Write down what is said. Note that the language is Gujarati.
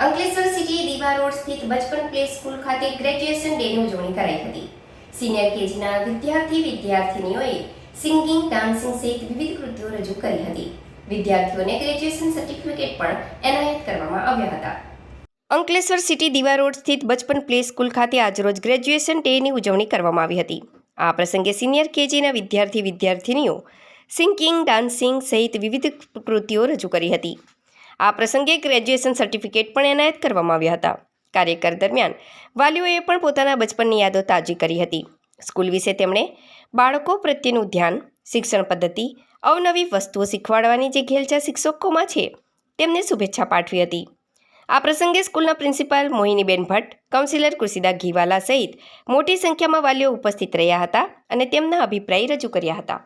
અંકલેશ્વર સિટી દીવા રોડ સ્થિત બચપન પ્લે સ્કૂલ ખાતે ગ્રેજ્યુએશન ડેની ઉજવણી કરાઈ હતી. સિનિયર કેજીના વિદ્યાર્થીનીઓએ સિંગિંગ, ડાન્સિંગ સહિત વિવિધ કૃતિઓ રજૂ કરી હતી. વિદ્યાર્થીઓને ગ્રેજ્યુએશન સર્ટિફિકેટ પણ એનાયત કરવામાં આવ્યા હતા. અંકલેશ્વર સિટી દીવા રોડ સ્થિત બચપન પ્લે સ્કૂલ ખાતે આજરોજ ગ્રેજ્યુએશન ડેની ઉજવણી કરવામાં આવી હતી. આ પ્રસંગે સિનિયર કેજીના વિદ્યાર્થીનીઓ સિંગિંગ, ડાન્સિંગ સહિત વિવિધ કૃતિઓ રજૂ કરી હતી. આ પ્રસંગે ગ્રેજ્યુએશન સર્ટિફિકેટ પણ એનાયત કરવામાં આવ્યા હતા. કાર્યક્રમ દરમિયાન વાલીઓએ પણ પોતાના બચપનની યાદો તાજી કરી હતી. સ્કૂલ વિશે તેમણે બાળકો પ્રત્યેનું ધ્યાન, શિક્ષણ પદ્ધતિ, અવનવી વસ્તુઓ શીખવાડવાની જે ઘેલછા શિક્ષકોમાં છે તેમને શુભેચ્છા પાઠવી હતી. આ પ્રસંગે સ્કૂલના પ્રિન્સિપાલ મોહિનીબેન ભટ્ટ, કાઉન્સિલર કૃષિદા ઘીવાલા સહિત મોટી સંખ્યામાં વાલીઓ ઉપસ્થિત રહ્યા હતા અને તેમના અભિપ્રાય રજૂ કર્યા હતા.